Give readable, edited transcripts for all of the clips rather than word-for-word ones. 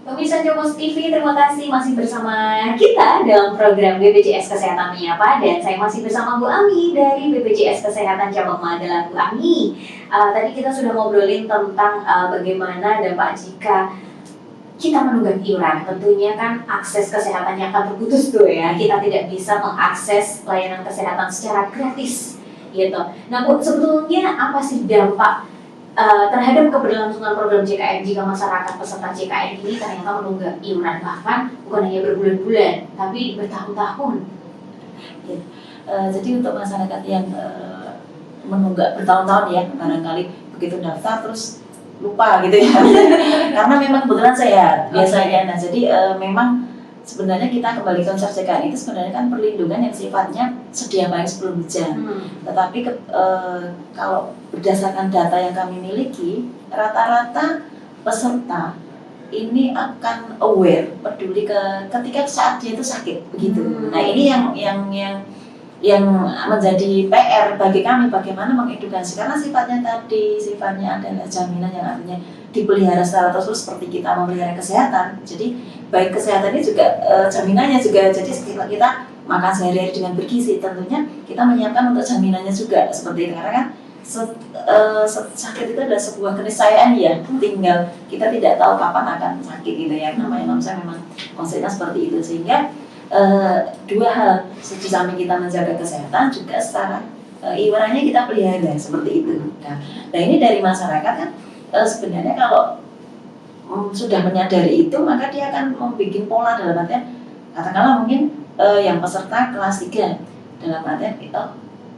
Pemirsa Jomos TV, terima kasih masih bersama kita dalam program BPJS Kesehatan Menyapa, dan saya masih bersama Bu Ami dari BPJS Kesehatan Cabang Magelang. Bu Ami, tadi kita sudah ngobrolin tentang bagaimana dampak jika kita menunggak iuran. Tentunya kan akses kesehatannya akan terputus tuh ya. Kita tidak bisa mengakses layanan kesehatan secara gratis gitu. Nah Bu, sebetulnya apa sih dampak terhadap keberlangsungan program JKN jika masyarakat peserta JKN ini ternyata menunggak iuran, bahkan bukan hanya berbulan-bulan tapi bertahun-tahun? Ya. Jadi untuk masyarakat yang menunggak bertahun-tahun ya, barangkali begitu daftar terus lupa gitu ya karena memang kebetulan sehat biasanya. Nah jadi memang sebenarnya kita kembali konsep JKN itu sebenarnya kan perlindungan yang sifatnya sedia baik sebelum hujan. Tetapi kalau berdasarkan data yang kami miliki, rata-rata peserta ini akan aware, peduli ketika saat dia itu sakit begitu. Nah ini yang menjadi PR bagi kami, bagaimana mengedukasi, karena sifatnya adalah jaminan yang artinya dipelihara secara terus seperti kita memelihara kesehatan. Jadi baik kesehatan ini juga jaminannya juga, jadi setelah kita makan sehari-hari dengan bergizi, tentunya kita menyiapkan untuk jaminannya juga seperti itu, karena kan sakit itu adalah sebuah keniscayaan ya, tinggal kita tidak tahu kapan akan sakit gitu ya, namanya manusia memang konsepnya seperti itu. Sehingga dua hal, di samping kita menjaga kesehatan juga secara iurannya kita pelihara seperti itu. Nah ini dari masyarakat kan sebenarnya kalau sudah menyadari itu, maka dia akan membuat pola, dalam artian katakanlah mungkin yang peserta kelas 3 dalam artian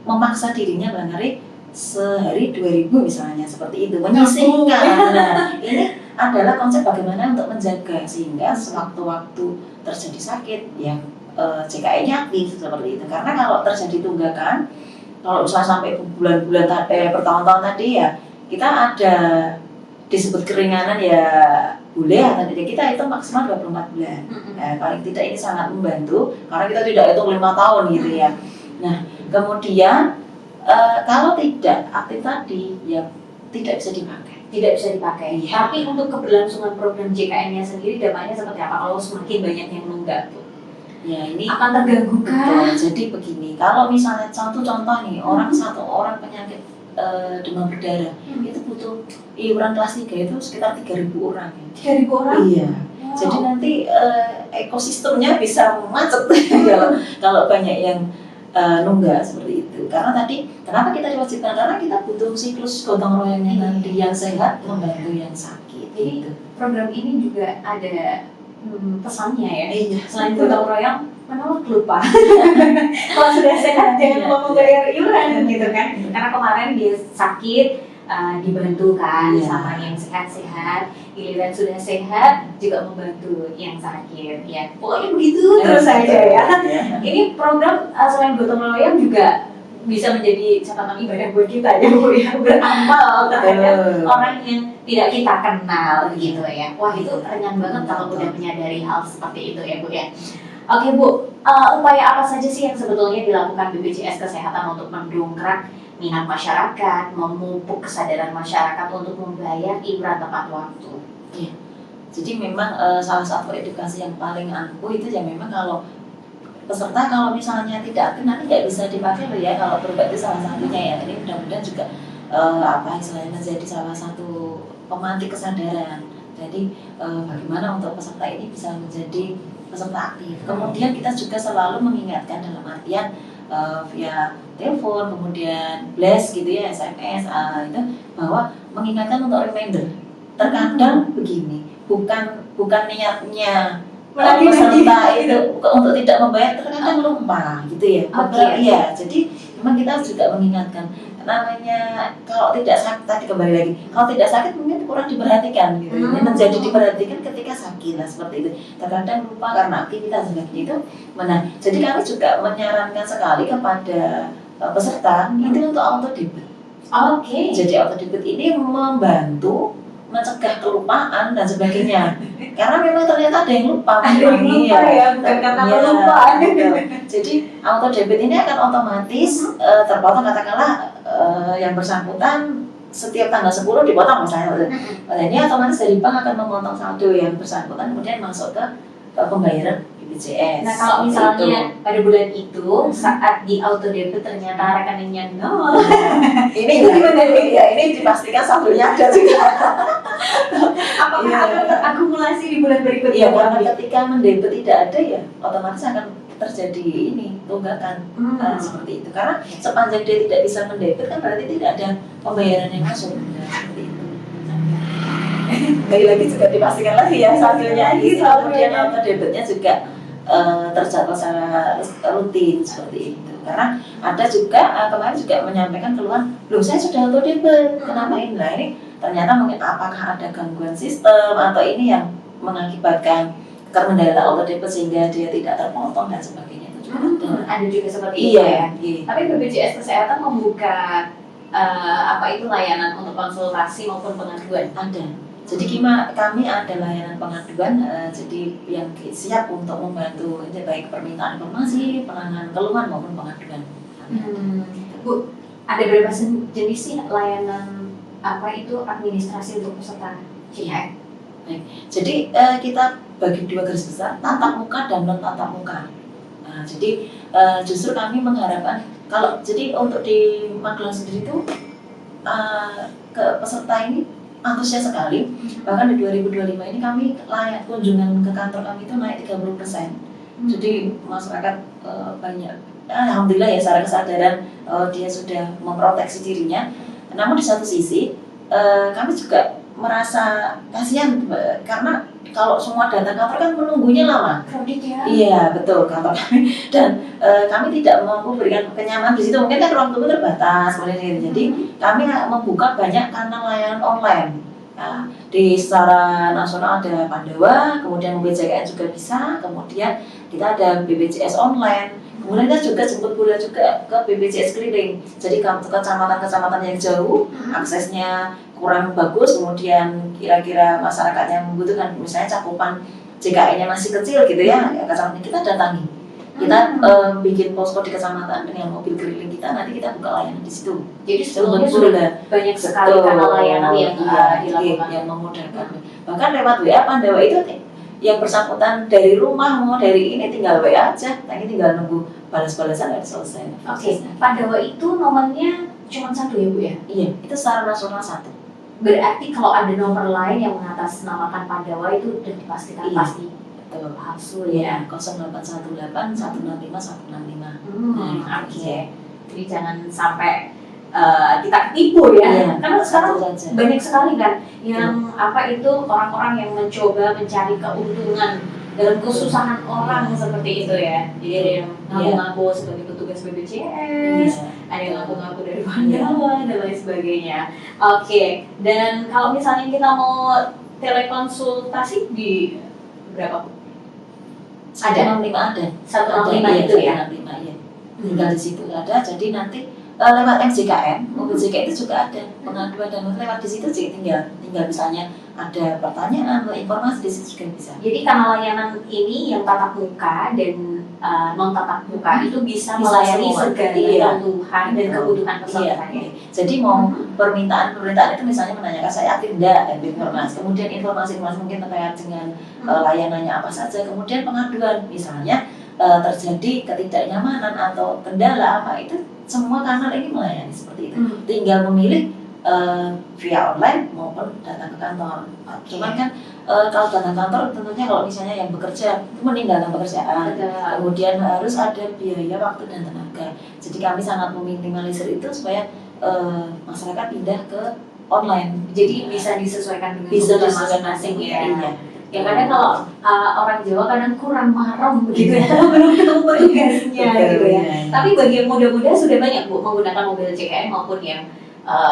memaksa dirinya barangkali sehari 2.000 misalnya, seperti itu, menyisihkan. Nah ini adalah konsep bagaimana untuk menjaga sehingga sewaktu-waktu terjadi sakit yang JKN-nya aktif seperti itu. Karena kalau terjadi tunggakan, kalau misalnya sampai bulan-bulan bertahun-tahun tadi ya, kita ada disebut keringanan ya boleh, atau tidak kita itu maksimal 24 bulan. Paling tidak ini sangat membantu karena kita tidak hitung 5 tahun gitu ya. Nah kemudian kalau tidak aktif tadi ya tidak bisa dipakai. Ya. Tapi untuk keberlangsungan program JKN-nya sendiri dampaknya seperti apa kalau semakin banyak yang menunggak tuh? Ya ini akan terganggu kan? Jadi begini, kalau misalnya contoh nih satu orang penyakit demam berdarah itu butuh iuran kelas 3 itu sekitar 3.000 orang. 3.000 orang? Iya. Wow. Jadi nanti ekosistemnya bisa macet kalau banyak yang nunggak seperti itu. Karena tadi kenapa kita diwajibkan? Karena kita butuh siklus gotong royongnya nanti yang sehat membantu yang sakit. Jadi program ini juga ada pesannya ya. Iya. Selain gotong royong, menolak lupa. Kalau sudah sehat jangan lupa membayar iuran gitu kan. Karena kemarin dia sakit dibantu kan sama yang sehat-sehat, giliran sudah sehat juga membantu yang sakit ya. Pokoknya begitu terus saja ya. Ini program selain gotong royong juga bisa menjadi catatan ibadah buat kita ya Bu ya, beramal terhadap orang yang tidak kita kenal gitu ya. Wah itu renyah banget kalau udah menyadari hal seperti itu ya Bu ya. Oke Bu, upaya apa saja sih yang sebetulnya dilakukan BPJS Kesehatan untuk mendongkrak minat masyarakat, memupuk kesadaran masyarakat untuk membayar iuran tepat waktu? Ya. Jadi memang salah satu edukasi yang paling ampuh itu ya memang kalau peserta kalau misalnya tidak nanti nggak bisa dipakai loh ya, kalau berobat itu salah satunya ya. Ini mudah-mudahan juga istilahnya menjadi salah satu pemantik kesadaran. Jadi bagaimana untuk peserta ini bisa menjadi peserta aktif. Kemudian kita juga selalu mengingatkan dalam artian via telepon, kemudian blast gitu ya, SMS itu bahwa mengingatkan untuk reminder. Terkadang begini, bukan niatnya peserta itu untuk tidak membayar, terkadang lupa gitu ya. Iya, jadi memang kita juga mengingatkan. Namanya kalau tidak sakit, tadi kembali lagi, kalau tidak sakit mungkin kurang diperhatikan gitu. Ini menjadi diperhatikan ketika sakit lah seperti itu. Terkadang lupa karena aktivitas seperti itu. Nah, jadi kami juga menyarankan sekali kepada peserta itu untuk auto debit. Jadi auto debit ini membantu mencegah kelupaan dan sebagainya. Karena memang ternyata ada yang lupa. Bukan karena kelupaan. Jadi auto debit ini akan otomatis terpotong, katakanlah yang bersangkutan setiap tanggal 10 dipotong misalnya. Nah, ini otomatis dari bank akan memotong saldo yang bersangkutan kemudian masuk ke pembayaran BPJS. Nah kalau misalnya Itu. pada bulan itu saat di auto debit ternyata rekeningnya nol, Ini gimana ya? Ini dipastikan saldonya ada juga. apakah Iya. akan terakumulasi di bulan berikutnya? Iya, karena ketika mendebit tidak ada ya otomatis akan terjadi ini tunggakan seperti itu. Karena sepanjang dia tidak bisa mendebit kan berarti tidak ada pembayaran yang masuk. Nah, seperti itu. Lagi-lagi juga dipastikan lagi ya saldonya gitu. Kemudian auto debitnya juga tercatat secara rutin seperti itu. Karena ada juga kemarin juga menyampaikan keluhan, loh saya sudah auto debit, kenapa ini? Nah ini ternyata mungkin apakah ada gangguan sistem atau ini yang mengakibatkan terkendala auto debit sehingga dia tidak terpotong dan sebagainya itu juga ada. Ada juga seperti itu Iya, ya. iya. Tapi BPJS Kesehatan membuka apa itu layanan untuk konsultasi maupun pengaduan. Ada. Jadi kami ada layanan pengaduan, jadi yang siap untuk membantu baik permintaan informasi, penanganan keluhan maupun pengaduan. Bu, ada berapa jenis sih layanan apa itu administrasi untuk peserta CHM? Jadi kita bagi dua garis besar, tatap muka dan non tatap muka. Nah, jadi justru kami mengharapkan kalau jadi untuk di Magelang sendiri itu ke peserta ini antusias sekali. Bahkan di 2025 ini kami kunjungan ke kantor kami itu naik 30%. Jadi masyarakat banyak, alhamdulillah ya secara kesadaran dia sudah memproteksi dirinya. Namun di satu sisi kami juga merasa kasihan karena kalau semua datang kantor kan menunggunya lama. Kredit ya? Iya betul kantor kami dan kami tidak mampu berikan kenyamanan di situ, mungkin kan ruang tunggu terbatas kemudian jadi kami membuka banyak kanal layanan online. Nah, di secara nasional ada Pandawa, kemudian BPJS juga bisa, kemudian kita ada BPJS online, kemudian kita juga jemput bola juga ke BPJS keliling. Jadi ke kecamatan-kecamatan yang jauh, aksesnya kurang bagus, kemudian kira-kira masyarakat yang membutuhkan, misalnya cakupan JKN-nya masih kecil gitu ya, kecamatan kita datangi. Kita bikin posko di kecamatan dengan mobil keliling kita, nanti kita buka layanan di situ. Jadi sebelumnya sudah banyak sekali kanal layanan yang dilakukan, yang memudahkan. Bahkan lewat WA Pandawa itu yang bersangkutan dari rumah mau dari ini tinggal WA aja, nanti tinggal nunggu balas-balasan dan selesai. Oke, Pandawa itu nomornya cuma satu ya Bu ya? Iya, itu secara nasional satu. Berarti kalau ada nomor lain yang mengatasnamakan Pandawa itu udah dipastikan pasti palsu ya. 0818 165 165. Oke. Jadi jangan sampai kita ketipu ya. Iya, Karena sekarang saja. banyak sekali kan yang apa itu orang-orang yang mencoba mencari keuntungan dalam kesusahan orang seperti itu ya. Jadi ada yang ngaku-ngaku sebagai petugas BPJS, ada yang ngaku-ngaku dari Pandawa dan lain sebagainya. Oke. Dan kalau misalnya kita mau telekonsultasi di berapa Bu? 165 ada. 165 itu ya. 165 ya. Tinggal di situ ada. Jadi nanti lewat MJKN, mobil JKN itu juga ada pengaduan dan lewat di situ tinggal misalnya ada pertanyaan atau informasi di situ juga bisa. Jadi kanal layanan ini yang tatap muka dan non tatap muka itu bisa melayani segala kebutuhan dan kebutuhan pesertanya. Jadi mau permintaan itu misalnya menanyakan saya aktif enggak dan informasi. Kemudian informasi mungkin terkait dengan layanannya apa saja. Kemudian pengaduan misalnya terjadi ketidaknyamanan atau kendala apa itu semua kanal ini melayani seperti itu. Tinggal memilih via online maupun datang ke kantor. Cuman kan kalau datang kantor tentunya kalau misalnya yang bekerja itu meninggalkan pekerjaan, kemudian harus ada biaya waktu dan tenaga. Jadi kami sangat meminimalisir itu supaya masyarakat pindah ke online. Jadi bisa disesuaikan dengan kebutuhan masing-masing ya. Iya. Ya kadang kalau orang Jawa kadang kurang marem begitu ya, belum ketemu petugasnya gitu ya. Tapi bagi yang muda-muda sudah banyak Bu menggunakan mobil JKN maupun yang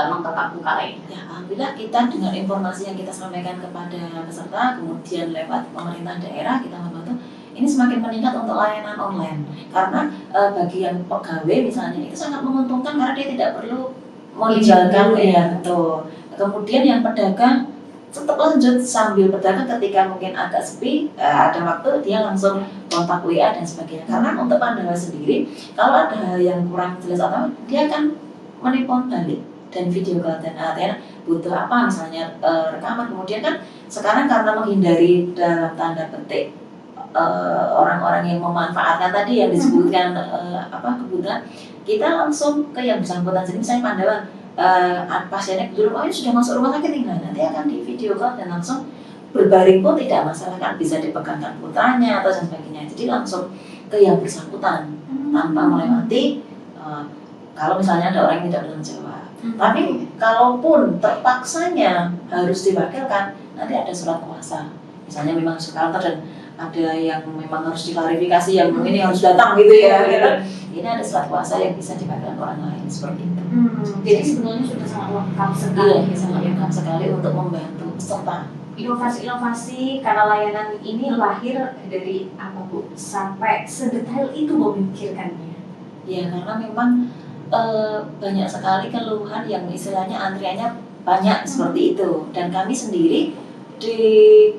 non tatap muka lain. Ya, alhamdulillah kita dengan informasi yang kita sampaikan kepada peserta, kemudian lewat pemerintah daerah kita membantu, ini semakin meningkat untuk layanan online. Karena bagi yang pegawai misalnya itu sangat menguntungkan karena dia tidak perlu meninggalkan ya betul. Kemudian yang pedagang tetap lanjut sambil berdagang ketika mungkin agak sepi, ada waktu dia langsung kontak WA dan sebagainya. Karena untuk Pandawa sendiri, kalau ada hal yang kurang jelas atau dia akan menelpon balik dan video call. Dan artinya butuh apa misalnya rekaman, kemudian kan sekarang karena menghindari dalam tanda petik orang-orang yang memanfaatkan tadi yang disebutkan kebutuhan, kita langsung ke yang bersangkutan. Jadi misalnya pandangan pasiennya kebetulan ini sudah masuk rumah sakit, nanti akan di video call dan langsung berbaring pun tidak masalah, kan bisa dipegangkan putranya atau sebagainya. Jadi langsung ke yang bersangkutan tanpa melewati kalau misalnya ada orang yang tidak bertanggung jawab. Tapi kalaupun terpaksanya harus diwakilkan, nanti ada surat kuasa. Misalnya memang sekarang dan ada yang memang harus diklarifikasi, yang ini harus datang gitu ya. Ini ada surat kuasa yang bisa diwakilkan orang lain seperti itu. Jadi sebenarnya sudah sangat lengkap sekali. Iya, sangat lengkap sekali untuk membantu peserta. Inovasi-inovasi karena layanan ini lahir dari apa Bu? Sampai sedetail itu memikirkannya. Ya, karena memang banyak sekali keluhan yang istilahnya antriannya banyak seperti itu. Dan kami sendiri di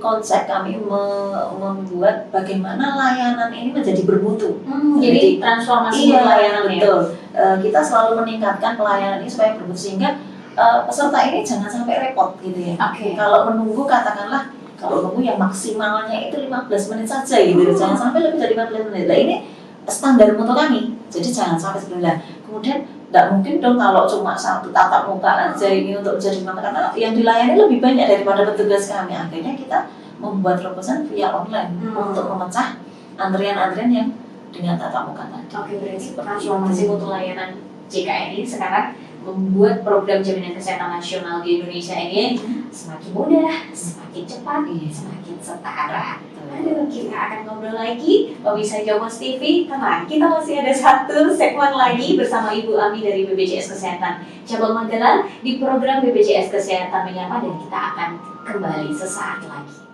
konsep kami membuat bagaimana layanan ini menjadi bermutu. Jadi transformasi layanan betul. Kita selalu meningkatkan pelayanan ini supaya bermutu, sehingga peserta ini jangan sampai repot gitu ya. Kalau menunggu, katakanlah kalau menunggu yang maksimalnya itu 15 menit saja gitu, jangan sampai lebih dari 15 menit. Nah, ini standar mutu kami, jadi jangan sampai sebenarnya. Kemudian tidak mungkin dong kalau cuma satu tatap muka aja ini untuk jadi mana, karena yang dilayani lebih banyak daripada petugas kami. Akhirnya kita membuat terobosan via online untuk memecah antrian-antrian yang dengan tatap muka tadi. Berarti transformasi mutu layanan JKN ini sekarang membuat program jaminan kesehatan nasional di Indonesia ini semakin mudah, semakin cepat, semakin setara. Aduh, kita akan ngobrol lagi. Pemirsa Jomos TV, tenang, kita masih ada satu segmen lagi bersama Ibu Ami dari BPJS Kesehatan Cabang Magelang di program BPJS Kesehatan Menyapa, dan kita akan kembali sesaat lagi.